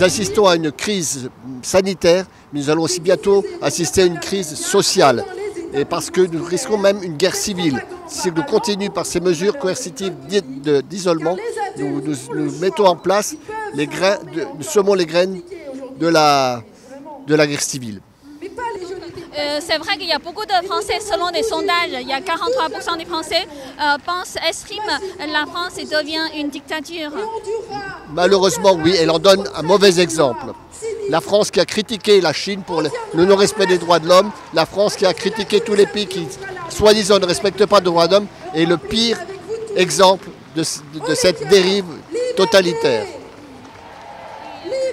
assistons à une crise sanitaire, mais nous allons aussi bientôt assister à une crise sociale. Et parce que nous risquons même une guerre civile. Si nous continuons par ces mesures coercitives d'isolement, nous mettons en place nous semons les graines de la guerre civile. C'est vrai qu'il y a beaucoup de Français, selon des sondages, il y a 43% des Français estiment que la France devient une dictature. Malheureusement, oui, elle en donne un mauvais exemple. La France qui a critiqué la Chine pour le non-respect des droits de l'homme, la France qui a critiqué tous les pays qui, soi-disant, ne respectent pas les droits de l'homme, est le pire exemple de cette dérive totalitaire.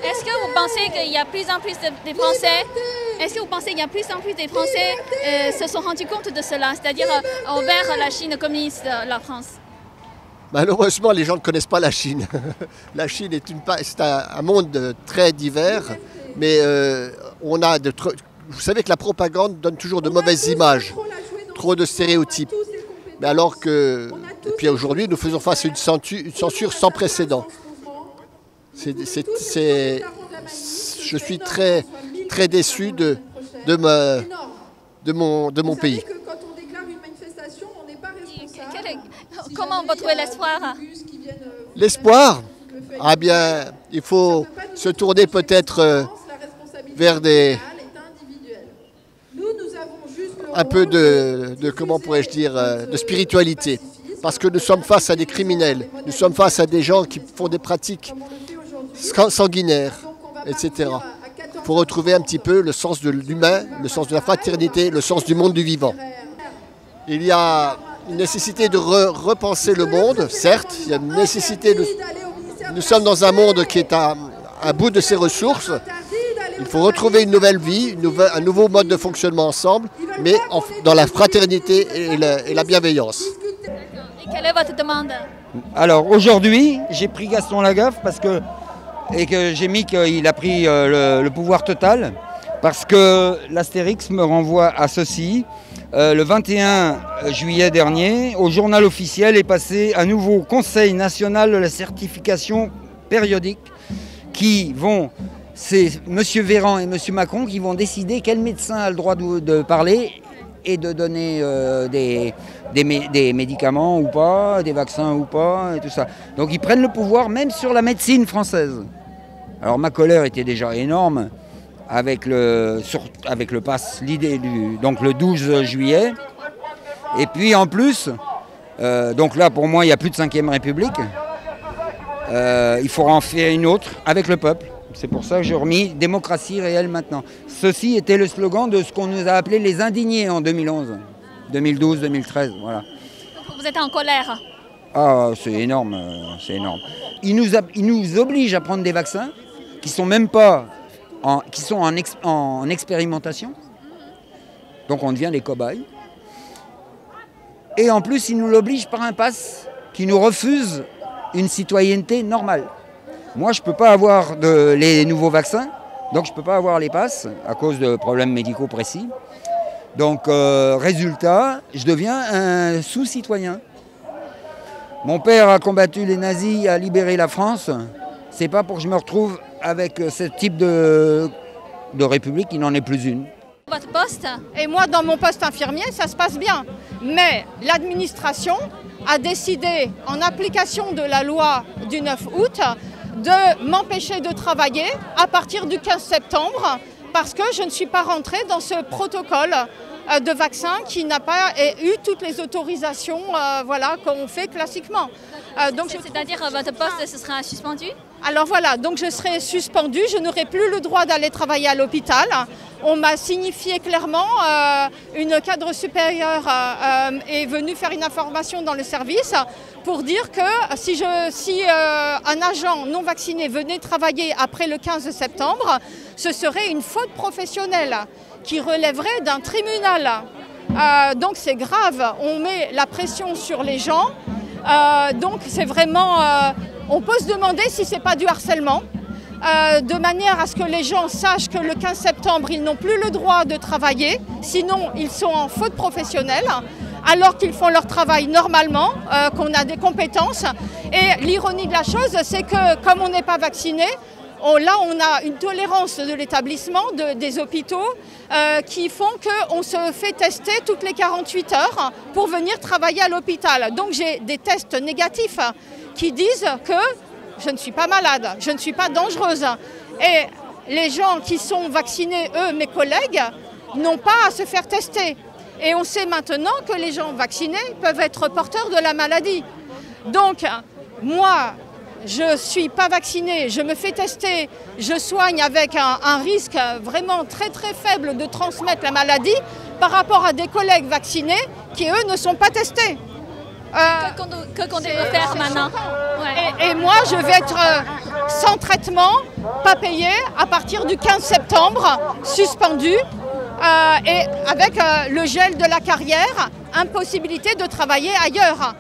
Est-ce que vous pensez qu'il y a plus en plus de Français Est-ce que vous pensez qu'il y a plus en plus des Français se sont rendus compte de cela, c'est-à-dire envers la Chine communiste, la France? Malheureusement, les gens ne connaissent pas la Chine. La Chine est un monde très divers, mais vous savez que la propagande donne toujours de mauvaises images, trop de stéréotypes. Mais alors que, et puis aujourd'hui, nous faisons face à une censure sans précédent. Je suis très, très déçu de mon pays. Comment on va trouver l'espoir? L'espoir? Ah bien, il faut se tourner peut-être vers un peu comment pourrais-je dire, de spiritualité. Parce que nous sommes face à des criminels, nous sommes face à des gens qui font des pratiques sanguinaires, etc. Il faut retrouver un petit peu le sens de l'humain, le sens de la fraternité, le sens du monde du vivant. Il y a une nécessité de repenser le monde, certes, il y a une nécessité nous sommes dans un monde qui est à bout de ses ressources. Il faut retrouver une nouvelle vie, un nouveau mode de fonctionnement ensemble, mais dans la fraternité et la bienveillance. Et quelle est votre demande? Alors aujourd'hui, j'ai pris Gaston Lagaffe et que j'ai mis qu'il a pris le pouvoir total, parce que l'Astérix me renvoie à ceci. Le 21 juillet dernier, au journal officiel est passé un nouveau Conseil national de la certification périodique c'est M. Véran et M. Macron qui vont décider quel médecin a le droit de parler et de donner des médicaments ou pas, des vaccins ou pas, et tout ça. Donc ils prennent le pouvoir même sur la médecine française. Alors ma colère était déjà énorme avec le pass, donc le 12 juillet. Et puis en plus, donc là pour moi il n'y a plus de 5e République. Il faudra en faire une autre avec le peuple. C'est pour ça que j'ai remis démocratie réelle maintenant. Ceci était le slogan de ce qu'on nous a appelé les indignés en 2011, 2012, 2013, voilà. Vous êtes en colère? Ah, c'est énorme, c'est énorme. Ils nous obligent à prendre des vaccins qui sont même pas qui sont en expérimentation. Donc on devient des cobayes. Et en plus, ils nous l'obligent par un pass qui nous refuse une citoyenneté normale. Moi, je ne peux pas avoir les nouveaux vaccins, donc je ne peux pas avoir les passes à cause de problèmes médicaux précis. Donc, résultat, je deviens un sous-citoyen. Mon père a combattu les nazis, a libéré la France. C'est pas pour que je me retrouve avec ce type de république qui n'en est plus une. Votre poste? Et moi, dans mon poste infirmier, ça se passe bien. Mais l'administration a décidé, en application de la loi du 9 août, de m'empêcher de travailler à partir du 15 septembre parce que je ne suis pas rentrée dans ce protocole de vaccin qui n'a pas eu toutes les autorisations qu'on fait classiquement. C'est-à-dire votre poste ce sera suspendu? Alors voilà, donc je serai suspendue, je n'aurai plus le droit d'aller travailler à l'hôpital. On m'a signifié clairement, une cadre supérieure est venue faire une information dans le service pour dire que si un agent non vacciné venait travailler après le 15 septembre, ce serait une faute professionnelle qui relèverait d'un tribunal. Donc c'est grave, on met la pression sur les gens. Donc c'est vraiment, on peut se demander si ce n'est pas du harcèlement, de manière à ce que les gens sachent que le 15 septembre, ils n'ont plus le droit de travailler, sinon ils sont en faute professionnelle, alors qu'ils font leur travail normalement, qu'on a des compétences. Et l'ironie de la chose, c'est que comme on n'est pas vacciné, Là, on a une tolérance de l'établissement, des hôpitaux, qui font qu'on se fait tester toutes les 48 heures pour venir travailler à l'hôpital. Donc j'ai des tests négatifs qui disent que je ne suis pas malade, je ne suis pas dangereuse. Et les gens qui sont vaccinés, eux, mes collègues, n'ont pas à se faire tester. Et on sait maintenant que les gens vaccinés peuvent être porteurs de la maladie. Donc, moi, je ne suis pas vaccinée, je me fais tester, je soigne avec un risque vraiment très très faible de transmettre la maladie par rapport à des collègues vaccinés qui, eux, ne sont pas testés. Que comptez-vous faire maintenant? Et moi, je vais être sans traitement, pas payé, à partir du 15 septembre, suspendu, et avec le gel de la carrière, impossibilité de travailler ailleurs.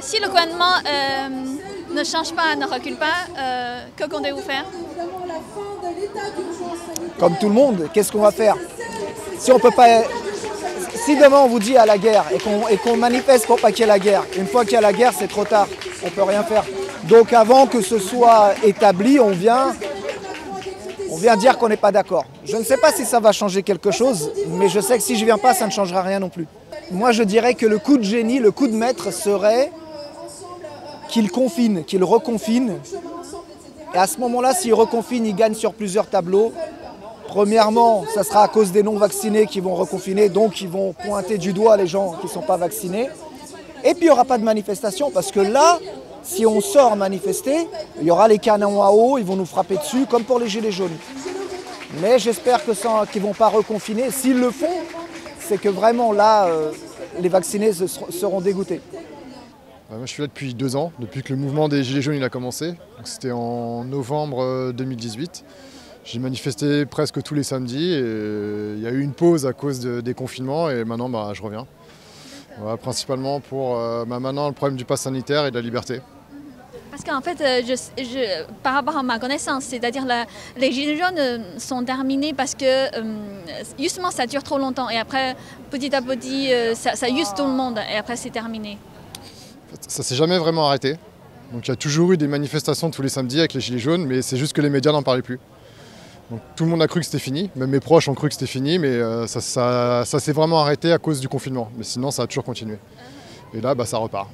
Si le gouvernement ne change pas, ne recule pas, que comptez-vous faire? Comme tout le monde, qu'est-ce qu'on va faire? Si on peut pas, si demain on vous dit à la guerre et qu'on manifeste pour pas qu'il y ait la guerre, une fois qu'il y a la guerre, c'est trop tard, on peut rien faire. Donc avant que ce soit établi, on vient dire qu'on n'est pas d'accord. Je ne sais pas si ça va changer quelque chose, mais je sais que si je viens pas, ça ne changera rien non plus. Moi, je dirais que le coup de génie, le coup de maître serait qu'il confine, qu'il reconfine. Et à ce moment-là, s'il reconfine, il gagne sur plusieurs tableaux. Premièrement, ça sera à cause des non-vaccinés qui vont reconfiner, donc ils vont pointer du doigt les gens qui ne sont pas vaccinés. Et puis il n'y aura pas de manifestation, parce que là, si on sort manifester, il y aura les canons à eau, ils vont nous frapper dessus, comme pour les gilets jaunes. Mais j'espère qu'ils ne vont pas reconfiner. S'ils le font, c'est que vraiment là, les vaccinés seront dégoûtés. Moi, je suis là depuis 2 ans, depuis que le mouvement des Gilets jaunes a commencé. C'était en novembre 2018. J'ai manifesté presque tous les samedis et il y a eu une pause à cause des confinements et maintenant je reviens. Voilà, principalement pour maintenant le problème du pass sanitaire et de la liberté. Parce qu'en fait, par rapport à ma connaissance, c'est-à-dire les gilets jaunes sont terminés parce que justement ça dure trop longtemps et après petit à petit ça use tout le monde et après c'est terminé. Ça s'est jamais vraiment arrêté. Donc il y a toujours eu des manifestations tous les samedis avec les gilets jaunes, mais c'est juste que les médias n'en parlaient plus. Donc tout le monde a cru que c'était fini, même mes proches ont cru que c'était fini, mais ça s'est vraiment arrêté à cause du confinement. Mais sinon ça a toujours continué. Et là ça repart.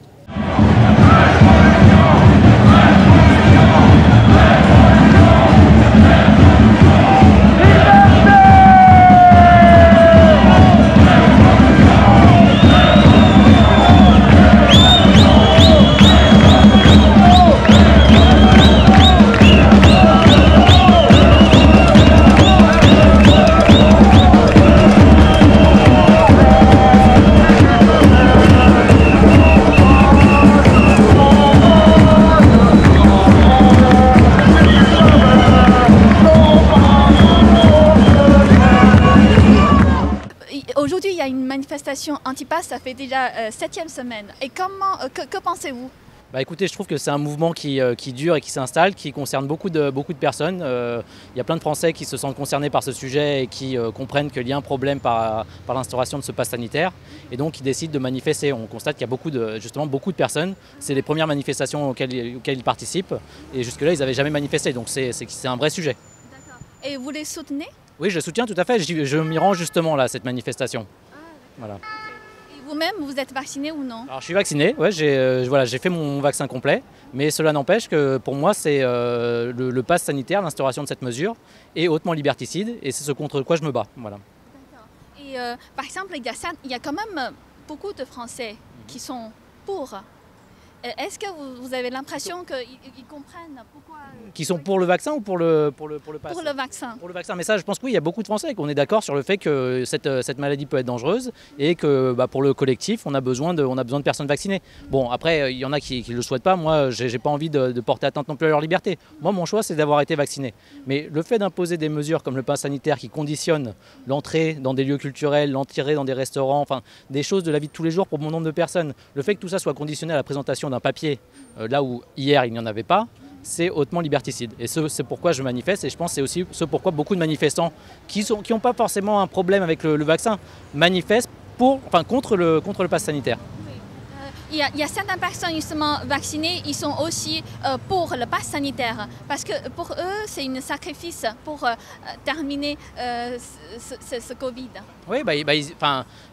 Aujourd'hui, il y a une manifestation anti-pass, ça fait déjà 7e semaine. Et que pensez-vous? Écoutez, je trouve que c'est un mouvement qui dure et qui s'installe, qui concerne beaucoup de personnes. Il y a plein de Français qui se sentent concernés par ce sujet et qui comprennent qu'il y a un problème par l'instauration de ce pass sanitaire et donc qui décident de manifester. On constate qu'il y a justement beaucoup de personnes. C'est les premières manifestations auxquelles ils participent et jusque-là, ils n'avaient jamais manifesté. Donc c'est un vrai sujet. D'accord. Et vous les soutenez? Oui, je le soutiens tout à fait. Je m'y rends justement là, à cette manifestation. Voilà. Et vous-même, vous êtes vacciné ou non? Alors je suis vacciné, ouais, j'ai fait mon vaccin complet, mais cela n'empêche que pour moi c'est le pass sanitaire, l'instauration de cette mesure est hautement liberticide et c'est ce contre quoi je me bats. Voilà. D'accord. Et par exemple, il y a quand même beaucoup de Français qui sont pour. Est-ce que vous avez l'impression qu'ils comprennent pourquoi... Qui sont pour le vaccin ou pour le pass? Pour le vaccin. Pour le vaccin. Mais ça, je pense que oui, il y a beaucoup de Français qu'on est d'accord sur le fait que cette maladie peut être dangereuse et que pour le collectif, on a besoin de personnes vaccinées. Bon, après, il y en a qui ne le souhaitent pas. Moi, j'ai pas envie de porter atteinte non plus à leur liberté. Moi, mon choix, c'est d'avoir été vacciné. Mais le fait d'imposer des mesures comme le pass sanitaire qui conditionnent l'entrée dans des lieux culturels, l'entrée dans des restaurants, enfin, des choses de la vie de tous les jours pour bon nombre de personnes, le fait que tout ça soit conditionné à la présentation d'un papier, là où hier il n'y en avait pas, c'est hautement liberticide. Et c'est pourquoi je manifeste, et je pense que c'est aussi ce pourquoi beaucoup de manifestants qui n'ont pas forcément un problème avec le vaccin manifestent contre le pass sanitaire. Il y a certaines personnes justement vaccinées, ils sont aussi pour le pass sanitaire parce que pour eux c'est un sacrifice pour terminer ce Covid. Oui,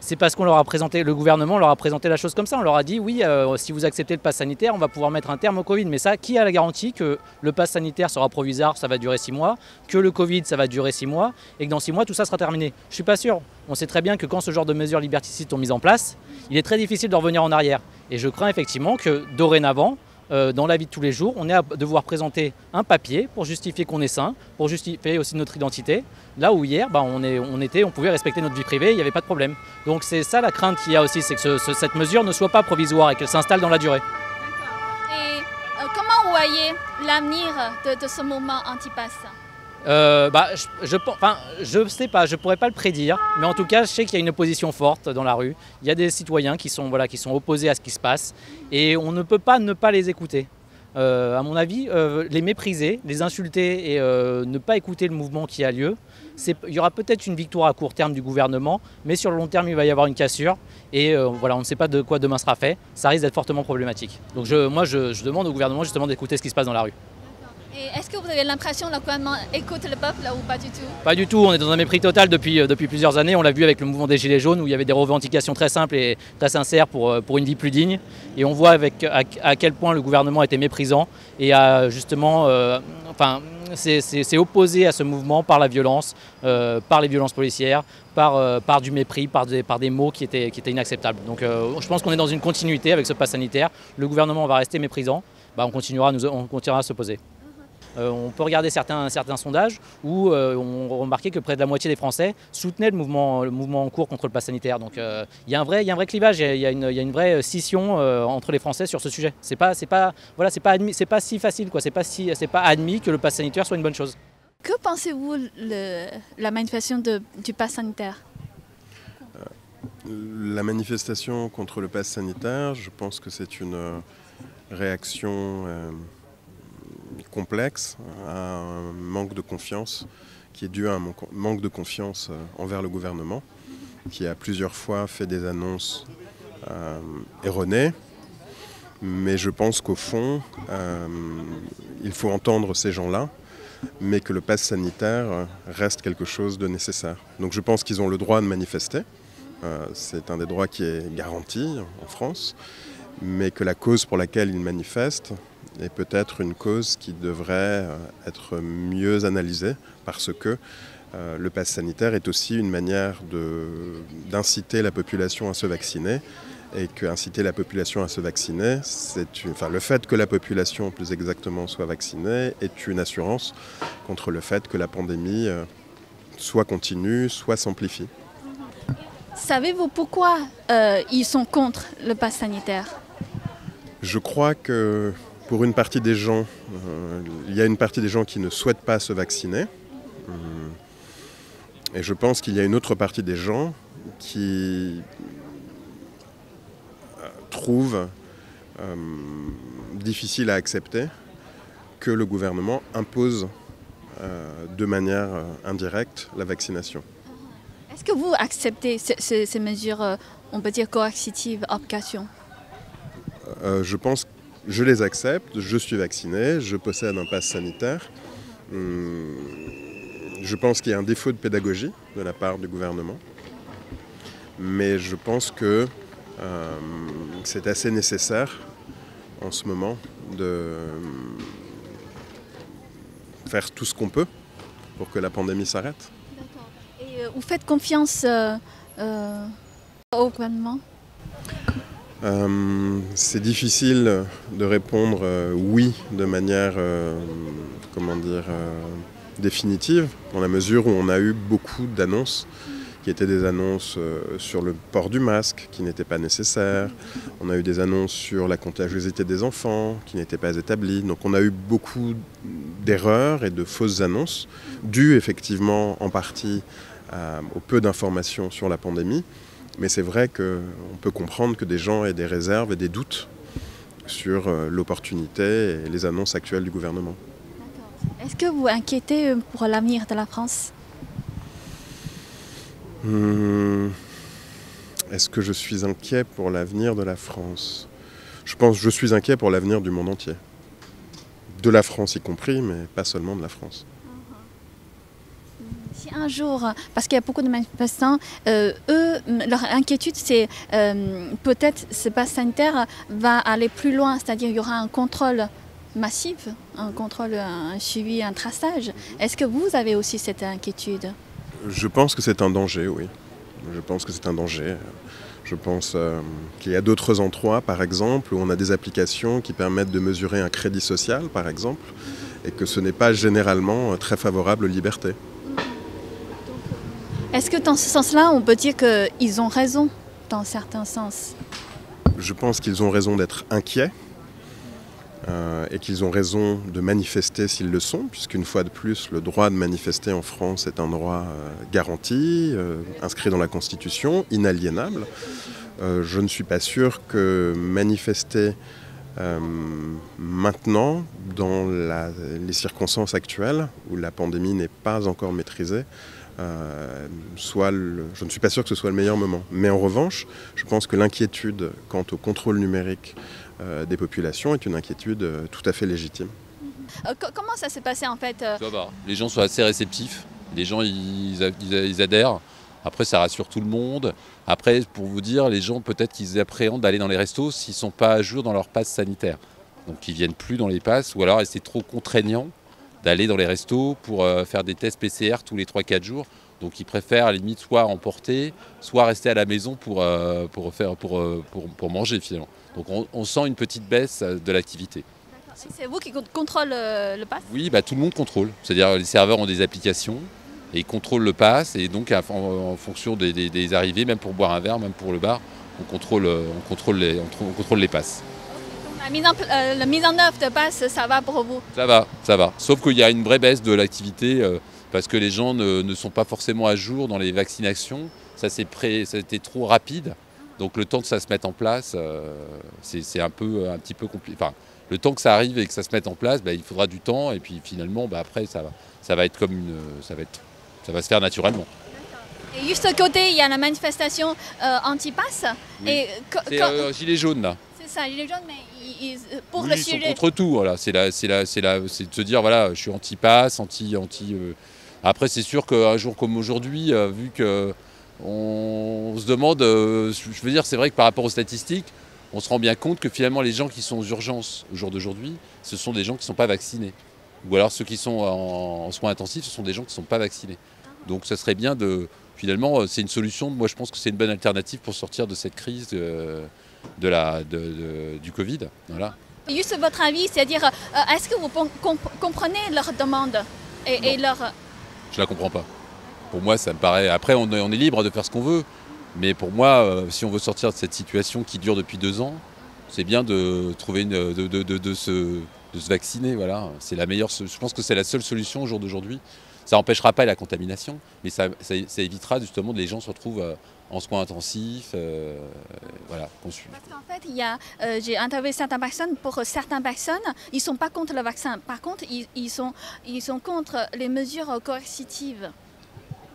c'est parce qu'on leur a présenté, le gouvernement leur a présenté la chose comme ça. On leur a dit oui, si vous acceptez le pass sanitaire, on va pouvoir mettre un terme au Covid. Mais ça, qui a la garantie que le pass sanitaire sera provisoire, ça va durer 6 mois, que le Covid ça va durer 6 mois et que dans 6 mois tout ça sera terminé? Je ne suis pas sûr. On sait très bien que quand ce genre de mesures liberticides sont mises en place, il est très difficile de revenir en arrière. Et je crains effectivement que dorénavant, dans la vie de tous les jours, on ait à devoir présenter un papier pour justifier qu'on est sain, pour justifier aussi notre identité. Là où hier, on pouvait respecter notre vie privée, il n'y avait pas de problème. Donc c'est ça la crainte qu'il y a aussi, c'est que cette mesure ne soit pas provisoire et qu'elle s'installe dans la durée. Et comment vous voyez l'avenir de ce mouvement anti-pass ? Je sais pas, je pourrais pas le prédire, mais en tout cas, je sais qu'il y a une opposition forte dans la rue. Il y a des citoyens qui sont opposés à ce qui se passe et on ne peut pas ne pas les écouter. À mon avis, les mépriser, les insulter et ne pas écouter le mouvement qui a lieu, il y aura peut-être une victoire à court terme du gouvernement, mais sur le long terme, il va y avoir une cassure et on ne sait pas de quoi demain sera fait. Ça risque d'être fortement problématique. Donc je demande au gouvernement justement d'écouter ce qui se passe dans la rue. Et est-ce que vous avez l'impression que le gouvernement écoute le peuple ou pas du tout? Pas du tout, on est dans un mépris total depuis plusieurs années. On l'a vu avec le mouvement des Gilets jaunes où il y avait des revendications très simples et très sincères pour une vie plus digne. Et on voit à quel point le gouvernement était méprisant et a justement s'est opposé à ce mouvement par la violence, par les violences policières, par du mépris, par des mots qui étaient inacceptables. Donc je pense qu'on est dans une continuité avec ce pass sanitaire. Le gouvernement va rester méprisant, on continuera à s'opposer. On peut regarder certains sondages où on remarquait que près de la moitié des Français soutenaient le mouvement en cours contre le pass sanitaire. Donc il y a un vrai clivage, il y a une vraie scission entre les Français sur ce sujet. C'est pas si facile, quoi. C'est pas admis que le pass sanitaire soit une bonne chose. Que pensez-vous de la manifestation du pass sanitaire? La manifestation contre le pass sanitaire, je pense que c'est une réaction complexe, à un manque de confiance qui est dû à un manque de confiance envers le gouvernement qui a plusieurs fois fait des annonces erronées, mais je pense qu'au fond il faut entendre ces gens-là, mais que le pass sanitaire reste quelque chose de nécessaire. Donc je pense qu'ils ont le droit de manifester, c'est un des droits qui est garanti en France, mais que la cause pour laquelle ils manifestent est peut-être une cause qui devrait être mieux analysée parce que le pass sanitaire est aussi une manière d'inciter la population à se vacciner et qu'inciter la population à se vacciner, le fait que la population plus exactement soit vaccinée est une assurance contre le fait que la pandémie soit continue, soit s'amplifie. Savez-vous pourquoi ils sont contre le pass sanitaire? Je crois que pour une partie des gens, il y a une partie des gens qui ne souhaitent pas se vacciner. Et je pense qu'il y a une autre partie des gens qui trouvent difficile à accepter que le gouvernement impose de manière indirecte la vaccination. Est-ce que vous acceptez ces mesures, on peut dire coercitives, application? Je pense que je les accepte, je suis vacciné, je possède un pass sanitaire. Je pense qu'il y a un défaut de pédagogie de la part du gouvernement. Mais je pense que c'est assez nécessaire en ce moment de faire tout ce qu'on peut pour que la pandémie s'arrête. D'accord. Et vous faites confiance au gouvernement? C'est difficile de répondre oui de manière définitive, dans la mesure où on a eu beaucoup d'annonces qui étaient des annonces sur le port du masque qui n'étaient pas nécessaires. On a eu des annonces sur la contagiosité des enfants qui n'étaient pas établies. Donc on a eu beaucoup d'erreurs et de fausses annonces dues effectivement en partie au peu d'informations sur la pandémie. Mais c'est vrai qu'on peut comprendre que des gens aient des réserves et des doutes sur l'opportunité et les annonces actuelles du gouvernement. Est-ce que vous inquiétez pour l'avenir de la France? Est-ce que je suis inquiet pour l'avenir de la France? Je pense que je suis inquiet pour l'avenir du monde entier. De la France y compris, mais pas seulement de la France. Si un jour, parce qu'il y a beaucoup de manifestants, leur inquiétude c'est peut-être ce pass sanitaire va aller plus loin, c'est-à-dire il y aura un contrôle massif, un contrôle, un suivi, un traçage. Est-ce que vous avez aussi cette inquiétude? Je pense que c'est un danger, oui. Je pense que c'est un danger. Je pense qu'il y a d'autres endroits, par exemple, où on a des applications qui permettent de mesurer un crédit social, par exemple, et que ce n'est pas généralement très favorable aux libertés. Est-ce que dans ce sens-là, on peut dire qu'ils ont raison, dans certains sens? Je pense qu'ils ont raison d'être inquiets et qu'ils ont raison de manifester s'ils le sont, puisqu'une fois de plus, le droit de manifester en France est un droit garanti, inscrit dans la Constitution, inaliénable. Je ne suis pas sûr que manifester maintenant, dans les circonstances actuelles, où la pandémie n'est pas encore maîtrisée, je ne suis pas sûr que ce soit le meilleur moment. Mais en revanche, je pense que l'inquiétude quant au contrôle numérique des populations est une inquiétude tout à fait légitime. Comment ça s'est passé en fait? Ça va. Les gens sont assez réceptifs, les gens ils adhèrent. Après ça rassure tout le monde. Après pour vous dire, les gens peut-être qu'ils appréhendent d'aller dans les restos s'ils ne sont pas à jour dans leur passe sanitaire. Donc ils ne viennent plus dans les passes ou alors c'est trop contraignant d'aller dans les restos pour faire des tests PCR tous les 3-4 jours. Donc ils préfèrent à la limite soit emporter, soit rester à la maison pour manger finalement. Donc on sent une petite baisse de l'activité. C'est vous qui contrôlez le pass? Oui, tout le monde contrôle. C'est-à-dire les serveurs ont des applications et ils contrôlent le pass. Et donc en fonction des arrivées, même pour boire un verre, même pour le bar, on contrôle les passes. La mise en œuvre de pass, ça va pour vous? Ça va. Sauf qu'il y a une vraie baisse de l'activité parce que les gens ne sont pas forcément à jour dans les vaccinations. Ça a été trop rapide. Donc le temps que ça se mette en place, c'est un petit peu compliqué. Enfin, le temps que ça arrive et que ça se mette en place, il faudra du temps. Et puis finalement, après, ça va être comme ça va se faire naturellement. Et juste à côté, il y a la manifestation anti-pass. Oui. C'est Gilets jaunes là. C'est ça, Gilets jaunes, mais pour oui, le ils sujet. sont contre tout, voilà. C'est de se dire voilà, je suis anti-pass, Après, c'est sûr qu'un jour comme aujourd'hui, vu que on se demande, je veux dire, c'est vrai que par rapport aux statistiques, on se rend bien compte que finalement les gens qui sont aux urgences au jour d'aujourd'hui, ce sont des gens qui ne sont pas vaccinés. Ou alors ceux qui sont en soins intensifs, ce sont des gens qui ne sont pas vaccinés. Donc ça serait bien finalement, c'est une solution, moi je pense que c'est une bonne alternative pour sortir de cette crise du Covid. Voilà. Juste votre avis, c'est-à-dire, est-ce que vous comprenez leurs demandes et leur... Je la comprends pas. Pour moi, ça me paraît... Après, on est libre de faire ce qu'on veut. Mais pour moi, si on veut sortir de cette situation qui dure depuis 2 ans, c'est bien de trouver de se vacciner. Voilà. C'est la meilleure. Je pense que c'est la seule solution au jour d'aujourd'hui. Ça n'empêchera pas la contamination, mais ça évitera justement que les gens se retrouvent en soins intensifs. Voilà, conçus. Parce qu'en fait, j'ai interviewé certaines personnes. Pour certaines personnes, ils ne sont pas contre le vaccin. Par contre, ils sont contre les mesures coercitives.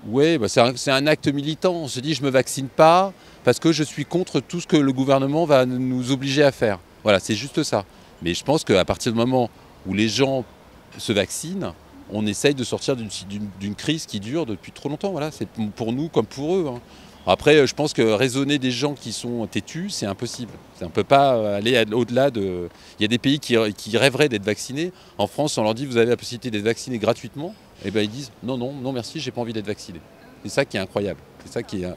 Oui, c'est un acte militant. On se dit je ne me vaccine pas parce que je suis contre tout ce que le gouvernement va nous obliger à faire. Voilà, c'est juste ça. Mais je pense qu'à partir du moment où les gens se vaccinent, on essaye de sortir d'une crise qui dure depuis trop longtemps. Voilà, c'est pour nous comme pour eux. Hein. Après, je pense que raisonner des gens qui sont têtus, c'est impossible. On ne peut pas aller au-delà de... Il y a des pays qui rêveraient d'être vaccinés. En France, on leur dit vous avez la possibilité d'être vacciné gratuitement. Et bien ils disent non merci, j'ai pas envie d'être vacciné. C'est ça qui est incroyable. C'est ça qui est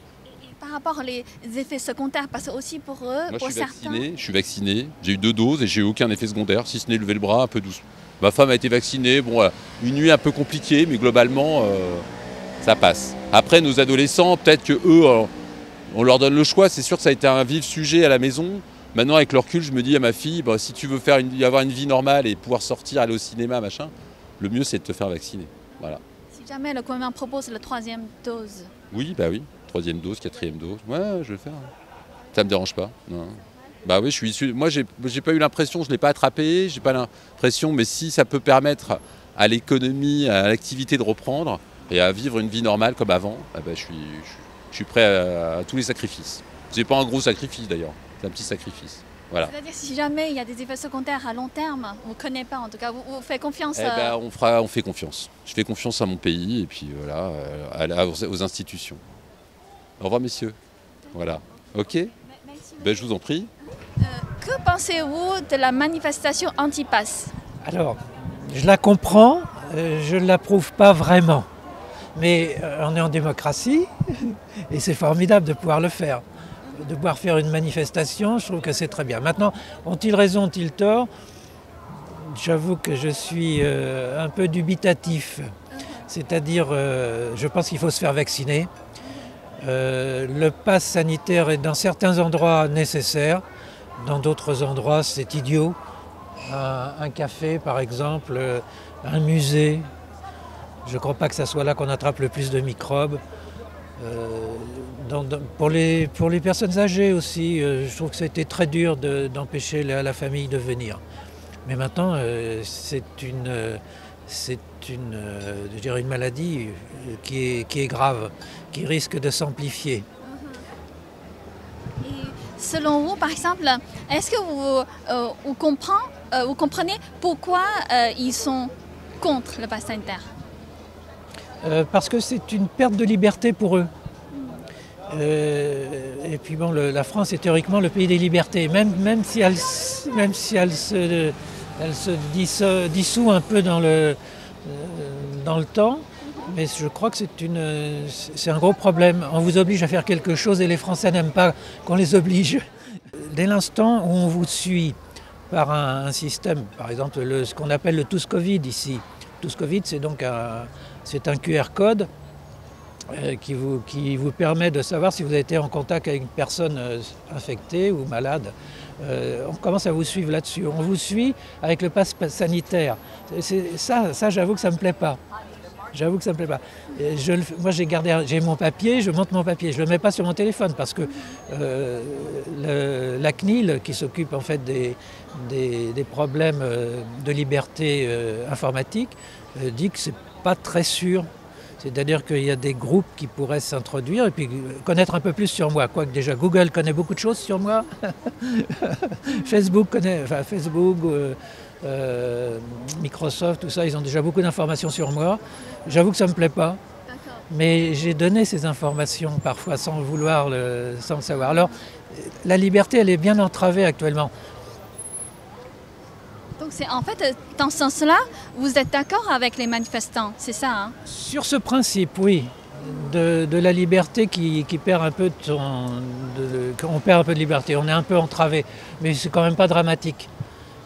par rapport aux effets secondaires, parce que aussi pour eux, Moi, pour je certains... suis vacciné, j'ai eu 2 doses et j'ai eu aucun effet secondaire, si ce n'est lever le bras un peu douce. Ma femme a été vaccinée, bon, voilà, une nuit un peu compliquée, mais globalement, ça passe. Après, nos adolescents, peut-être qu'eux, on leur donne le choix, c'est sûr que ça a été un vif sujet à la maison. Maintenant, avec le recul, je me dis à ma fille, bah, si tu veux avoir une vie normale et pouvoir sortir, aller au cinéma, machin, le mieux, c'est de te faire vacciner. Voilà. Si jamais le gouvernement propose la 3e dose. Oui, bah oui. 3e dose, 4e dose. Ouais, je vais le faire. Ça me dérange pas. Non. Bah oui, je suis issu. Moi, j'ai pas eu l'impression, je l'ai pas attrapé, j'ai pas l'impression, mais si ça peut permettre à l'économie, à l'activité de reprendre et à vivre une vie normale comme avant, bah, je suis prêt à tous les sacrifices. C'est pas un gros sacrifice d'ailleurs, c'est un petit sacrifice. Voilà. C'est-à-dire si jamais il y a des effets secondaires à long terme, on ne connaît pas en tout cas, vous faites confiance on fait confiance. Je fais confiance à mon pays et puis voilà, aux institutions. Au revoir messieurs. Voilà. Ok. Ben, je vous en prie. Que pensez-vous de la manifestation anti-pass? Alors, je la comprends, je ne l'approuve pas vraiment. Mais on est en démocratie et c'est formidable de pouvoir le faire. De pouvoir faire une manifestation, je trouve que c'est très bien. Maintenant, ont-ils raison, ont-ils tort? J'avoue que je suis un peu dubitatif. C'est-à-dire, je pense qu'il faut se faire vacciner. Le pass sanitaire est dans certains endroits nécessaire, dans d'autres endroits c'est idiot. Un café par exemple, un musée, je ne crois pas que ce soit là qu'on attrape le plus de microbes. Pour les personnes âgées aussi, je trouve que ça a été très dur d'empêcher la famille de venir. Mais maintenant, c'est une maladie qui est grave, qui risque de s'amplifier. Et selon vous, par exemple, est-ce que vous comprenez pourquoi ils sont contre le pass sanitaire? Parce que c'est une perte de liberté pour eux. Et puis bon, la France est théoriquement le pays des libertés, même si elle se dissout un peu dans le temps, mais je crois que c'est un gros problème. On vous oblige à faire quelque chose et les Français n'aiment pas qu'on les oblige. Dès l'instant où on vous suit par un système, par exemple ce qu'on appelle le Tous Covid ici. Tous Covid, c'est donc un QR code qui vous permet de savoir si vous avez été en contact avec une personne infectée ou malade. On commence à vous suivre là-dessus. On vous suit avec le pass sanitaire. Ça, j'avoue que ça ne me plaît pas. J'avoue que ça ne me plaît pas. Moi, j'ai mon papier, je monte mon papier. Je ne le mets pas sur mon téléphone parce que la CNIL, qui s'occupe en fait des problèmes de liberté informatique, dit que ce n'est pas très sûr. C'est-à-dire qu'il y a des groupes qui pourraient s'introduire et puis connaître un peu plus sur moi. Quoique déjà Google connaît beaucoup de choses sur moi. Facebook, Microsoft, tout ça, ils ont déjà beaucoup d'informations sur moi. J'avoue que ça ne me plaît pas. Mais j'ai donné ces informations parfois sans le savoir. Alors, la liberté, elle est bien entravée actuellement. Donc c'est en fait, dans ce sens-là, vous êtes d'accord avec les manifestants, c'est ça hein? Sur ce principe, oui, de la liberté qui perd un peu on perd un peu de liberté, on est un peu entravé, mais c'est quand même pas dramatique.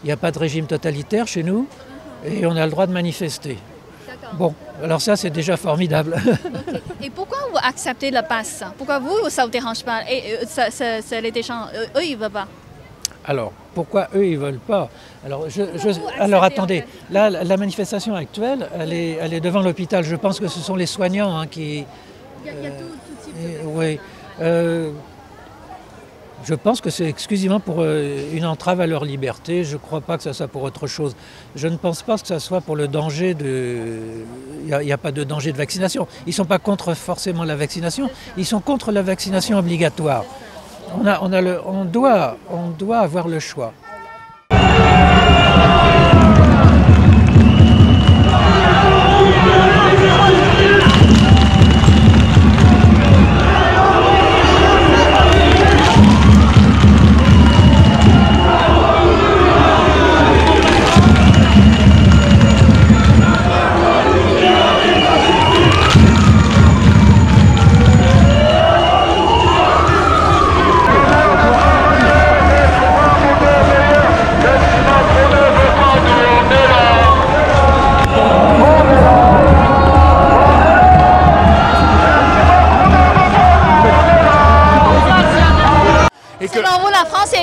Il n'y a pas de régime totalitaire chez nous et on a le droit de manifester. Bon, alors ça c'est déjà formidable. Okay. Et pourquoi vous acceptez le pass? Pourquoi vous, ça ne vous dérange pas? Et ça les dérange, eux ils ne veulent pas? Alors, pourquoi eux, ils ne veulent pas? Alors attendez, là, la manifestation actuelle, elle est devant l'hôpital. Je pense que ce sont les soignants qui... Il y a tout type de... Oui. Je pense que c'est exclusivement pour une entrave à leur liberté. Je ne crois pas que ça soit pour autre chose. Je ne pense pas que ça soit pour le danger de... Il n'y a pas de danger de vaccination. Ils ne sont pas contre forcément la vaccination. Ils sont contre la vaccination obligatoire. On doit avoir le choix.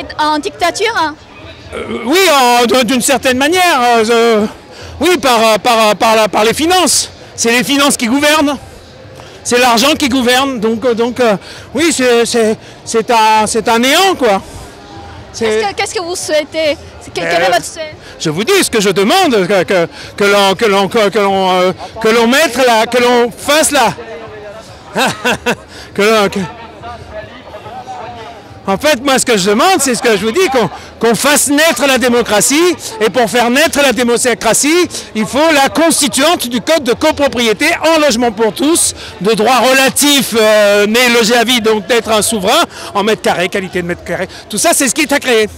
est en dictature? Oui, d'une certaine manière. Oui, par les finances. C'est les finances qui gouvernent. C'est l'argent qui gouverne. Donc oui, c'est un néant, quoi. Qu'est-ce que vous souhaitez? Quel est votre souhait? Je vous dis ce que je demande, que l'on mette là, que l'on fasse là. En fait, moi, ce que je demande, c'est ce que je vous dis, qu'on fasse naître la démocratie. Et pour faire naître la démocratie, il faut la constituante du code de copropriété en logement pour tous, de droit relatif, né logé à vie, donc d'être un souverain, en mètres carrés, qualité de mètres carrés. Tout ça, c'est ce qui est à créer.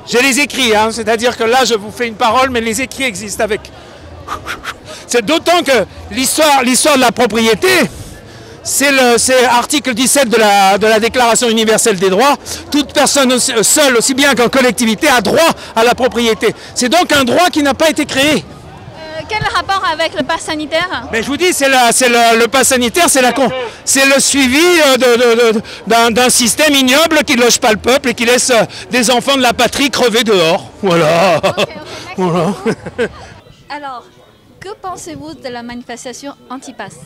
J'ai les écrits, hein, c'est-à-dire que là, je vous fais une parole, mais les écrits existent avec. C'est d'autant que l'histoire de la propriété, c'est l'article 17 de la Déclaration universelle des droits. Toute personne seule, aussi bien qu'en collectivité, a droit à la propriété. C'est donc un droit qui n'a pas été créé. Quel rapport avec le pass sanitaire? Mais je vous dis, le pass sanitaire, c'est le suivi d'un système ignoble qui ne loge pas le peuple et qui laisse des enfants de la patrie crever dehors. Voilà. Okay, voilà. Alors, que pensez-vous de la manifestation anti-pass?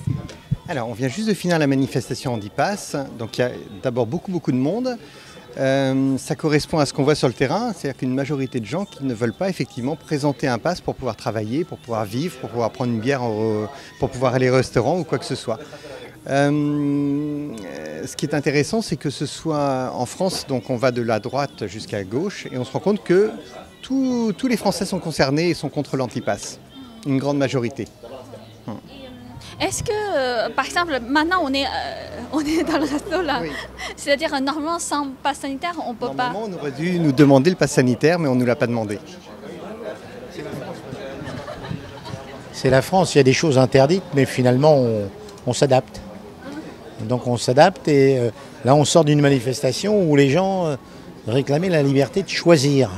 Alors, on vient juste de finir la manifestation anti-pass, donc il y a d'abord beaucoup de monde. Ça correspond à ce qu'on voit sur le terrain, c'est-à-dire qu'une majorité de gens qui ne veulent pas effectivement présenter un pass pour pouvoir travailler, pour pouvoir vivre, pour pouvoir prendre une bière, pour pouvoir aller au restaurant ou quoi que ce soit. Ce qui est intéressant, c'est que ce soit en France, donc on va de la droite jusqu'à la gauche, et on se rend compte que tous les Français sont concernés et sont contre l'anti-pass, une grande majorité. Est-ce que, par exemple, maintenant on est dans le resto là, oui. C'est-à-dire normalement sans pass sanitaire on peut pas... Normalement on aurait dû nous demander le pass sanitaire mais on ne nous l'a pas demandé. C'est la France, il y a des choses interdites mais finalement on s'adapte. Donc on s'adapte et là on sort d'une manifestation où les gens réclamaient la liberté de choisir.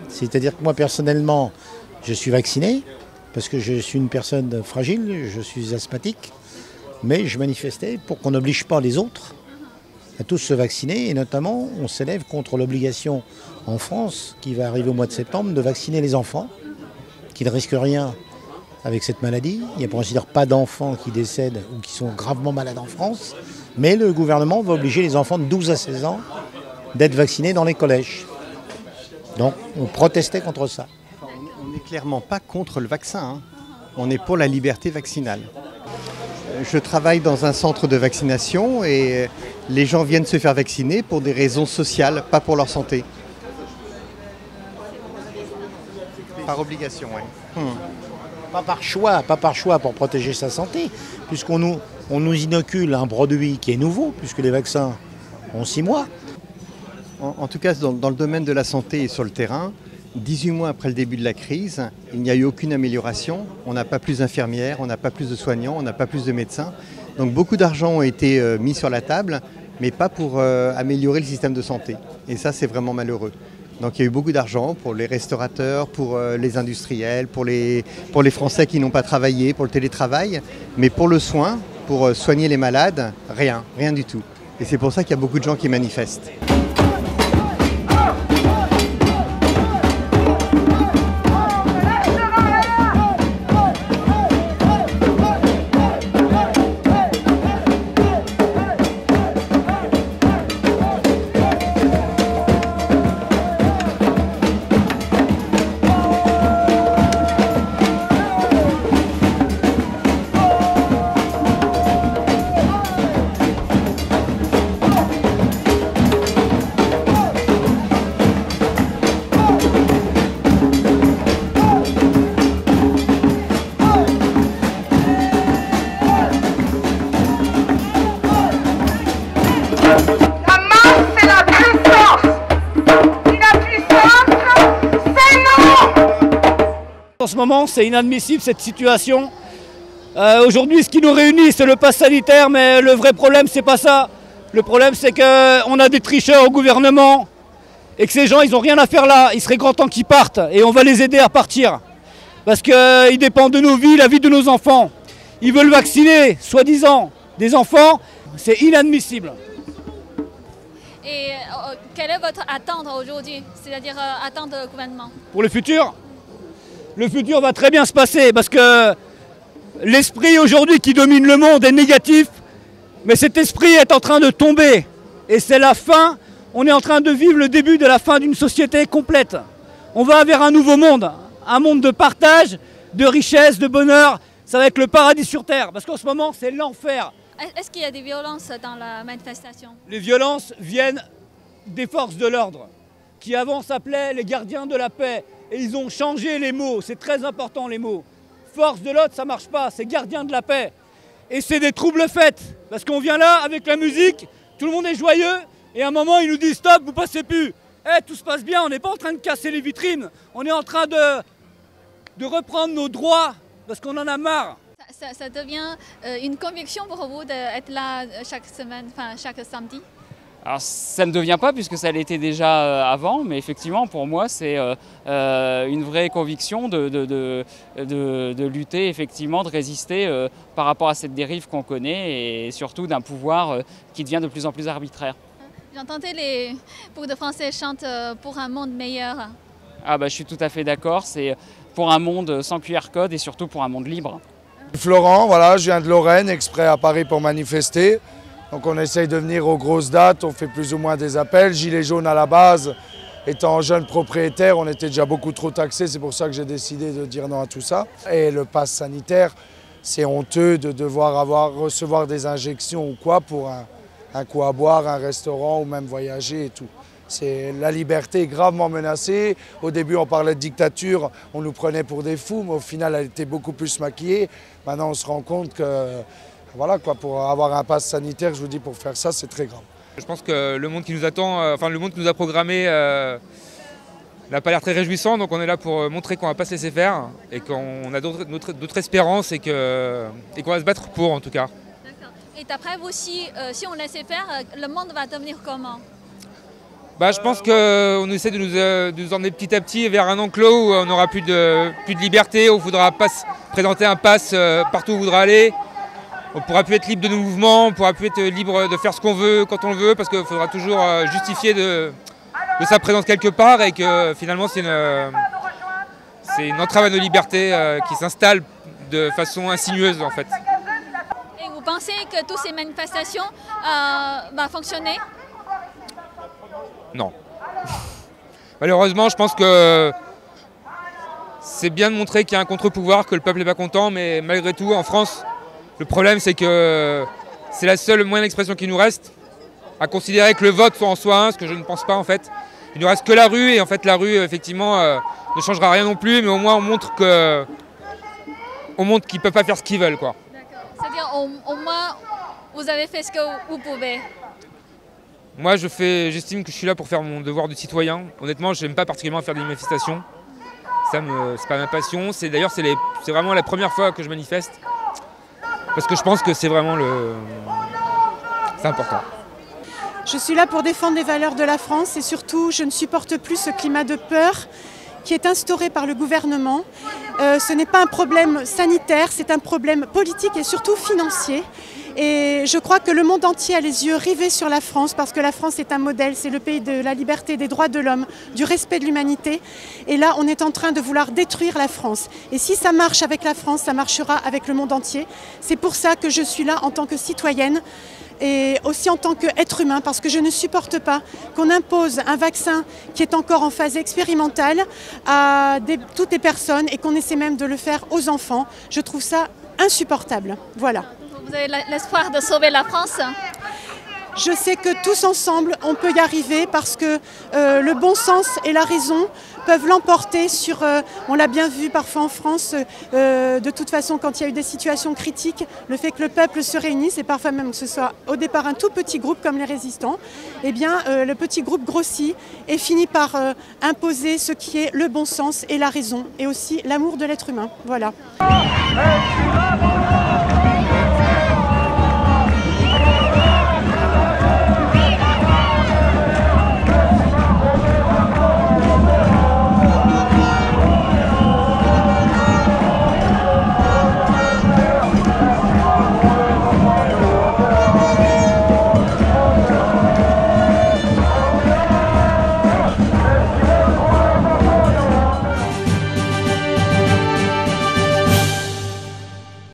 C'est-à-dire que moi personnellement je suis vacciné. Parce que je suis une personne fragile, je suis asthmatique, mais je manifestais pour qu'on n'oblige pas les autres à tous se vacciner, et notamment on s'élève contre l'obligation en France, qui va arriver au mois de septembre, de vacciner les enfants, qui ne risquent rien avec cette maladie. Il n'y a pour ainsi dire pas d'enfants qui décèdent ou qui sont gravement malades en France, mais le gouvernement va obliger les enfants de 12 à 16 ans d'être vaccinés dans les collèges. Donc on protestait contre ça. On n'est clairement pas contre le vaccin, hein. On est pour la liberté vaccinale. Je travaille dans un centre de vaccination et les gens viennent se faire vacciner pour des raisons sociales, pas pour leur santé. Par obligation, oui. Pas par choix pour protéger sa santé, puisqu'on nous inocule un produit qui est nouveau, puisque les vaccins ont 6 mois. En tout cas, dans le domaine de la santé et sur le terrain, 18 mois après le début de la crise, il n'y a eu aucune amélioration. On n'a pas plus d'infirmières, on n'a pas plus de soignants, on n'a pas plus de médecins. Donc beaucoup d'argent ont été mis sur la table, mais pas pour améliorer le système de santé. Et ça, c'est vraiment malheureux. Donc il y a eu beaucoup d'argent pour les restaurateurs, pour les industriels, pour les Français qui n'ont pas travaillé, pour le télétravail. Mais pour le soin, pour soigner les malades, rien du tout. Et c'est pour ça qu'il y a beaucoup de gens qui manifestent. En ce moment, c'est inadmissible cette situation. Aujourd'hui, ce qui nous réunit, c'est le pass sanitaire, mais le vrai problème, c'est pas ça. Le problème, c'est qu'on a des tricheurs au gouvernement et que ces gens, ils n'ont rien à faire là. Il serait grand temps qu'ils partent et on va les aider à partir. Parce qu'ils dépendent de nos vies, la vie de nos enfants. Ils veulent vacciner, soi-disant, des enfants. C'est inadmissible. Et quelle est votre attente aujourd'hui, c'est-à-dire attente du gouvernement? Pour le futur va très bien se passer parce que l'esprit aujourd'hui qui domine le monde est négatif, mais cet esprit est en train de tomber. Et c'est la fin, on est en train de vivre le début de la fin d'une société complète. On va vers un nouveau monde, un monde de partage, de richesse, de bonheur. Ça va être le paradis sur terre, parce qu'en ce moment c'est l'enfer. Est-ce qu'il y a des violences dans la manifestation? Les violences viennent des forces de l'ordre, qui avant s'appelaient les gardiens de la paix. Et ils ont changé les mots, c'est très important les mots. Force de l'ordre, ça marche pas, c'est gardiens de la paix. Et c'est des troubles faits, parce qu'on vient là avec la musique, tout le monde est joyeux, et à un moment ils nous disent stop, vous passez plus. Tout se passe bien, on n'est pas en train de casser les vitrines, on est en train de reprendre nos droits, parce qu'on en a marre. Ça devient une conviction pour vous d'être là chaque semaine, enfin chaque samedi? Alors ça ne devient pas puisque ça l'était déjà avant, mais effectivement pour moi c'est une vraie conviction de lutter, effectivement, de résister par rapport à cette dérive qu'on connaît et surtout d'un pouvoir qui devient de plus en plus arbitraire. J'entendais beaucoup de Français chantent pour un monde meilleur. Ah bah je suis tout à fait d'accord, c'est pour un monde sans QR code et surtout pour un monde libre. Florent, voilà, je viens de Lorraine, exprès à Paris pour manifester. Donc on essaye de venir aux grosses dates, on fait plus ou moins des appels. Gilets jaunes à la base, étant jeune propriétaire, on était déjà beaucoup trop taxés, c'est pour ça que j'ai décidé de dire non à tout ça. Et le pass sanitaire, c'est honteux de devoir recevoir des injections ou quoi pour un coup à boire, un restaurant ou même voyager et tout. La liberté est gravement menacée. Au début, on parlait de dictature, on nous prenait pour des fous, mais au final, elle était beaucoup plus maquillée. Maintenant, on se rend compte que, voilà quoi, pour avoir un pass sanitaire, je vous dis, pour faire ça, c'est très grave. Je pense que le monde qui nous attend, le monde qui nous a programmé n'a pas l'air très réjouissant, donc on est là pour montrer qu'on ne va pas se laisser faire et qu'on a d'autres espérances et qu'on va se battre pour, en tout cas. D'accord. Et d'après vous, si on laissait faire, le monde va devenir comment? Je pense qu'on essaie de nous emmener petit à petit vers un enclos où on n'aura plus de liberté, où il ne faudra pas présenter un pass partout où on voudra aller. On ne pourra plus être libre de nos mouvements, on ne pourra plus être libre de faire ce qu'on veut quand on le veut, parce qu'il faudra toujours justifier de sa présence quelque part et que finalement c'est une entrave à nos libertés qui s'installe de façon insinueuse en fait. Et vous pensez que toutes ces manifestations vont fonctionner? Non. Malheureusement, je pense que c'est bien de montrer qu'il y a un contre-pouvoir, que le peuple n'est pas content, mais malgré tout, en France, le problème c'est que c'est la seule moyen d'expression qui nous reste, à considérer que le vote soit en soi un, ce que je ne pense pas en fait. Il ne nous reste que la rue, et en fait la rue, effectivement, ne changera rien non plus, mais au moins on montre qu'ils ne peuvent pas faire ce qu'ils veulent, quoi. C'est-à-dire au moins vous avez fait ce que vous pouvez. Moi, j'estime que je suis là pour faire mon devoir de citoyen. Honnêtement, je n'aime pas particulièrement faire des manifestations. C'est pas ma passion. D'ailleurs, c'est vraiment la première fois que je manifeste. Parce que je pense que c'est vraiment c'est important. Je suis là pour défendre les valeurs de la France et surtout, je ne supporte plus ce climat de peur qui est instauré par le gouvernement. Ce n'est pas un problème sanitaire, c'est un problème politique et surtout financier. Et je crois que le monde entier a les yeux rivés sur la France parce que la France est un modèle, c'est le pays de la liberté, des droits de l'homme, du respect de l'humanité. Et là, on est en train de vouloir détruire la France. Et si ça marche avec la France, ça marchera avec le monde entier. C'est pour ça que je suis là en tant que citoyenne et aussi en tant qu'être humain, parce que je ne supporte pas qu'on impose un vaccin qui est encore en phase expérimentale à toutes les personnes et qu'on essaie même de le faire aux enfants. Je trouve ça insupportable. Voilà. Vous avez l'espoir de sauver la France? Je sais que tous ensemble, on peut y arriver parce que le bon sens et la raison peuvent l'emporter sur, on l'a bien vu parfois en France, de toute façon quand il y a eu des situations critiques, le fait que le peuple se réunisse et parfois même que ce soit au départ un tout petit groupe comme les résistants, eh bien le petit groupe grossit et finit par imposer ce qui est le bon sens et la raison et aussi l'amour de l'être humain. Voilà.